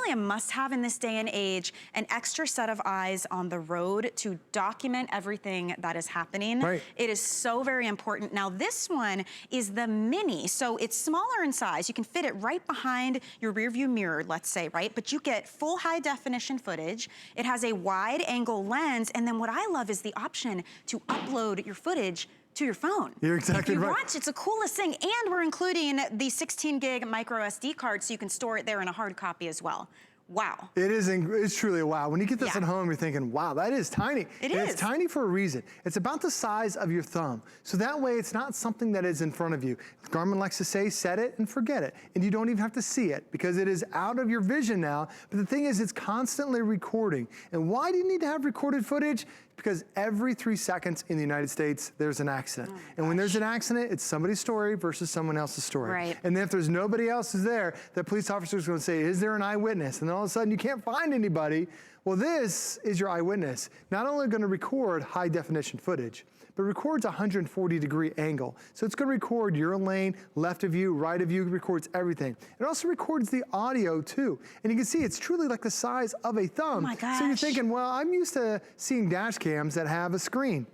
really a must-have in this day and age, an extra set of eyes on the road to document everything that is happening. Right. It is so very important. Now this one is the mini, so it's smaller in size. You can fit it right behind your rear view mirror, let's say, right? But you get full high definition footage. It has a wide angle lens, and then what I love is the option to upload your footage to your phone. You're exactly right. Want, it's the coolest thing. And we're including the 16 gig microSD card so you can store it there in a hard copy as well. Wow. It's truly a wow. When you get this at home, you're thinking, wow, that is tiny. It and is. It's tiny for a reason. It's about the size of your thumb. So that way it's not something that is in front of you. Garmin likes to say, set it and forget it. And you don't even have to see it because it is out of your vision now. But the thing is, it's constantly recording. And why do you need to have recorded footage? Because every 3 seconds in the United States, there's an accident. Oh, and when there's an accident, it's somebody's story versus someone else's story. Right. And then if there's nobody else is there, the police officer is going to say, is there an eyewitness? And then all of a sudden you can't find anybody. Well, this is your eyewitness. Not only going to record high definition footage, but records a 140-degree angle. So it's going to record your lane, left of you, right of you, records everything. It also records the audio too. And you can see it's truly like the size of a thumb. Oh my gosh. So you're thinking, well, I'm used to seeing dash cams that have a screen.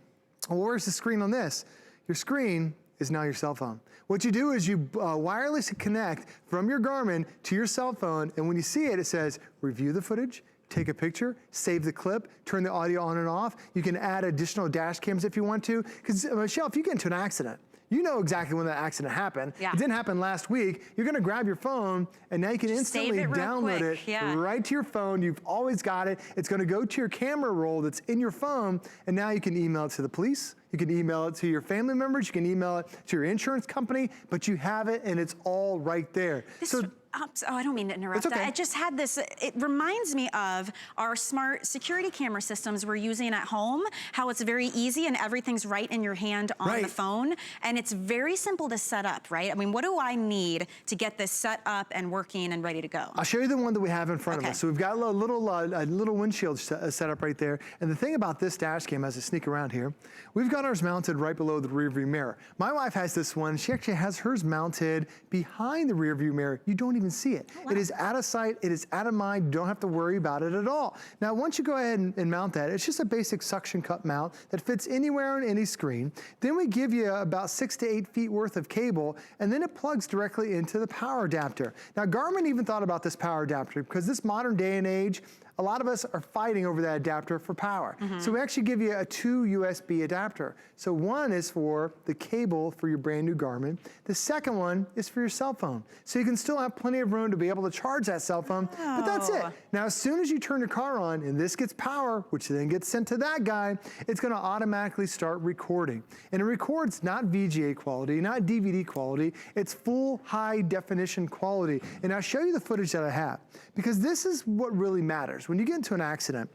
Well, where's the screen on this? Your screen is now your cell phone. What you do is you wirelessly connect from your Garmin to your cell phone, and when you see it, it says, review the footage, take a picture, save the clip, turn the audio on and off. You can add additional dash cams if you want to. Because Michelle, if you get into an accident, you know exactly when that accident happened. Yeah. It didn't happen last week. You're gonna grab your phone and now you can instantly download it right to your phone. You've always got it. It's gonna go to your camera roll that's in your phone, and now you can email it to the police. You can email it to your family members. You can email it to your insurance company, but you have it and it's all right there. Oh, I don't mean to interrupt that. I just had this, it reminds me of our smart security camera systems we're using at home, how it's very easy and everything's right in your hand on the phone. And it's very simple to set up, right? I mean, what do I need to get this set up and working and ready to go? I'll show you the one that we have in front of us. So we've got a little windshield set up right there. And the thing about this dash cam, as I sneak around here, we've got ours mounted right below the rear view mirror. My wife has this one. She actually has hers mounted behind the rear view mirror. You don't even see it. Oh, wow. It is out of sight, it is out of mind, you don't have to worry about it at all. Now, once you go ahead and mount that, it's just a basic suction cup mount that fits anywhere on any screen. Then we give you about 6 to 8 feet worth of cable, and then it plugs directly into the power adapter. Now, Garmin even thought about this power adapter because this modern day and age, a lot of us are fighting over that adapter for power. So we actually give you a 2 USB adapter. So one is for the cable for your brand new Garmin. The second one is for your cell phone. So you can still have plenty of room to be able to charge that cell phone, but that's it. Now, as soon as you turn your car on and this gets power, which then gets sent to that guy, it's gonna automatically start recording. And it records not VGA quality, not DVD quality, it's full high definition quality. And I'll show you the footage that I have, because this is what really matters. When you get into an accident,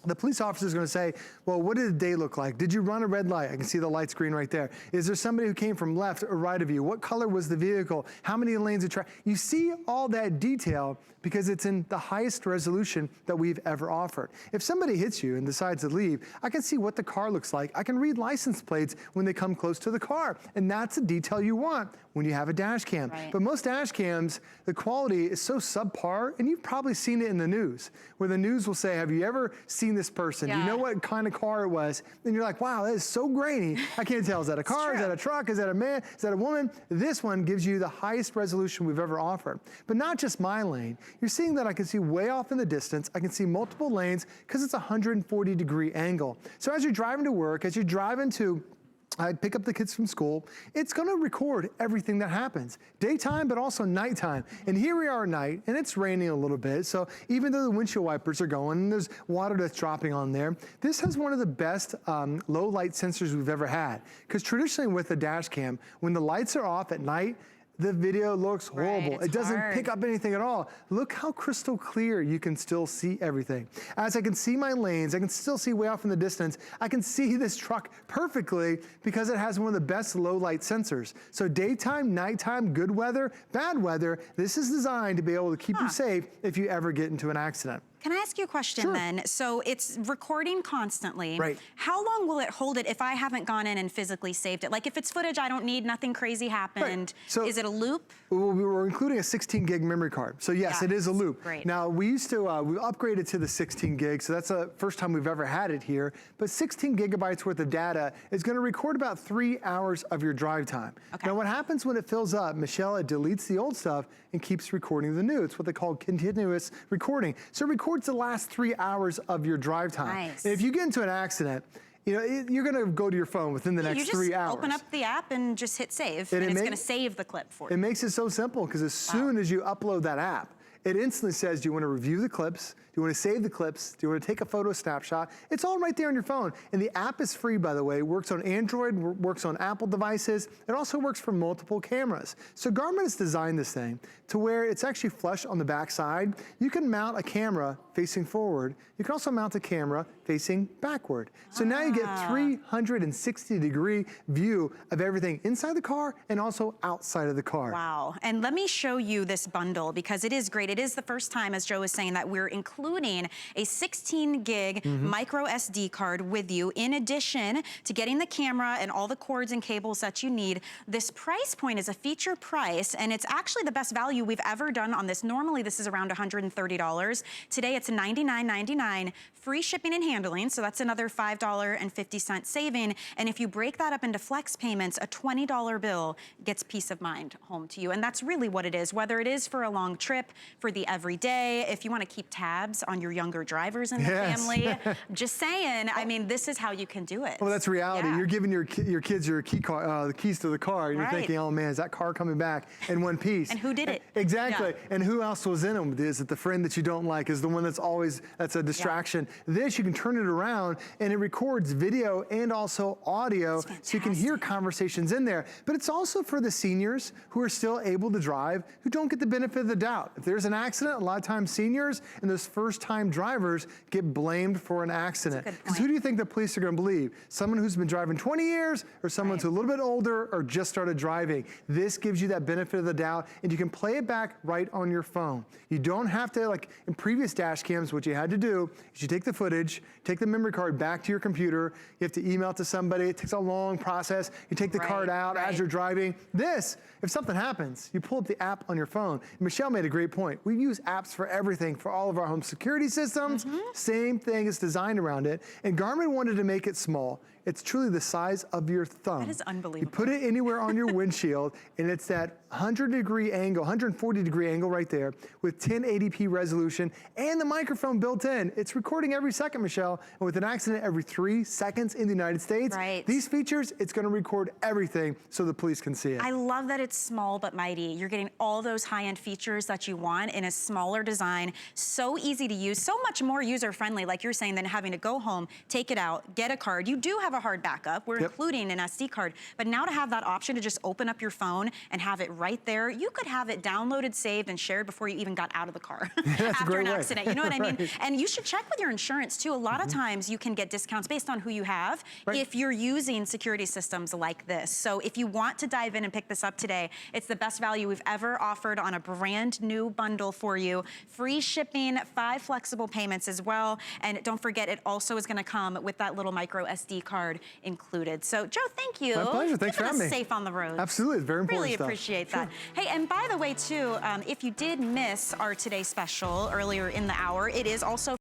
the police officer is going to say, well, what did the day look like? Did you run a red light? I can see the light screen right there. Is there somebody who came from left or right of you? What color was the vehicle? How many lanes of traffic? You see all that detail because it's in the highest resolution that we've ever offered. If somebody hits you and decides to leave, I can see what the car looks like. I can read license plates when they come close to the car. And that's the detail you want when you have a dash cam. But most dash cams, the quality is so subpar, and you've probably seen it in the news, where the news will say, have you ever seen this person? You know what kind of car it was? And you're like, wow, that is so grainy. I can't tell, is that a car? Is that a truck? Is that a man? Is that a woman? This one gives you the highest resolution we've ever offered. But not just my lane. You're seeing that I can see way off in the distance. I can see multiple lanes because it's a 140-degree angle. So as you're driving to work, as you're driving to pick up the kids from school, it's gonna record everything that happens. Daytime, but also nighttime. And here we are at night, and it's raining a little bit, so even though the windshield wipers are going, and there's water that's dropping on there, this has one of the best low light sensors we've ever had. Because traditionally with a dash cam, when the lights are off at night, the video looks horrible. It doesn't pick up anything at all. Look how crystal clear you can still see everything. As I can see my lanes, I can still see way off in the distance. I can see this truck perfectly because it has one of the best low light sensors. So daytime, nighttime, good weather, bad weather, this is designed to be able to keep you safe if you ever get into an accident. Can I ask you a question then? So it's recording constantly. Right. How long will it hold it if I haven't gone in and physically saved it? Like if it's footage I don't need, nothing crazy happened, Right. So is it a loop? We're including a 16 gig memory card. So yes, it is a loop. Great. Now we used to, we upgraded to the 16 gig, so that's the first time we've ever had it here. But 16 gigabytes worth of data is gonna record about 3 hours of your drive time. Okay. Now what happens when it fills up, Michelle, it deletes the old stuff and keeps recording the new. It's what they call continuous recording. So it records the last 3 hours of your drive time. Nice. And if you get into an accident, you know, you're gonna go to your phone within the next 3 hours. You just open up the app and just hit save, and it's gonna save the clip for you. It makes it so simple, because as soon as you upload that app, it instantly says, do you wanna review the clips? Do you wanna save the clips? Do you wanna take a photo snapshot? It's all right there on your phone. And the app is free, by the way. It works on Android, works on Apple devices. It also works for multiple cameras. So Garmin has designed this thing to where it's actually flush on the back side. You can mount a camera facing forward. You can also mount a camera facing backward. So now you get 360-degree view of everything inside the car and also outside of the car. Wow, and let me show you this bundle because it is great. It is the first time, as Joe was saying, that we're including a 16 gig micro SD card with you, in addition to getting the camera and all the cords and cables that you need. This price point is a feature price, and it's actually the best value we've ever done on this. Normally, this is around $130. Today, it's $99.99, free shipping and handling, so that's another $5.50 saving. And if you break that up into flex payments, a $20 bill gets peace of mind home to you. And that's really what it is, whether it is for a long trip, for the everyday, if you want to keep tabs on your younger drivers in the family. Just saying, I mean, this is how you can do it. Well, that's reality. You're giving your kids your the keys to the car, and you're thinking, oh man, is that car coming back in one piece? And who did it? Exactly. And who else was in them? Is it the friend that you don't like? Is the one that's always, that's a distraction? This, you can turn it around, and it records video and also audio, so you can hear conversations in there. But it's also for the seniors who are still able to drive, who don't get the benefit of the doubt. If there's an accident, a lot of times seniors and those first-time drivers get blamed for an accident. Because who do you think the police are going to believe? Someone who's been driving 20 years, or someone who's a little bit older or just started driving? This gives you that benefit of the doubt, and you can play it back right on your phone. You don't have to, like in previous dash cams, what you had to do is you take the footage, take the memory card back to your computer, you have to email it to somebody, it takes a long process, you take the card out as you're driving. This, if something happens, you pull up the app on your phone. Michelle made a great point. We use apps for everything, for all of our home security systems. Same thing is designed around it. And Garmin wanted to make it small. It's truly the size of your thumb. That is unbelievable. You put it anywhere on your windshield, and it's that 100-degree angle, 140-degree angle right there with 1080p resolution and the microphone built in. It's recording every second, Michelle, and with an accident every 3 seconds in the United States. These features, it's gonna record everything so the police can see it. I love that it's small but mighty. You're getting all those high-end features that you want in a smaller design, so easy to use, so much more user-friendly, like you're saying, than having to go home, take it out, get a card. You do have a hard backup. We're including an SD card, but now to have that option to just open up your phone and have it right there, you could have it downloaded, saved, and shared before you even got out of the car after an accident. You know what I mean? And you should check with your insurance too. A lot of times you can get discounts based on who you have if you're using security systems like this. So if you want to dive in and pick this up today, it's the best value we've ever offered on a brand new bundle for you. Free shipping, 5 flexible payments as well. And don't forget, it also is going to come with that little micro SD card included. So Joe, thank you. My pleasure. Thanks for having me. Safe on the road. Absolutely. It's very important Really stuff. appreciate that. Hey, and by the way, too, if you did miss our Today Special earlier in the hour, it is also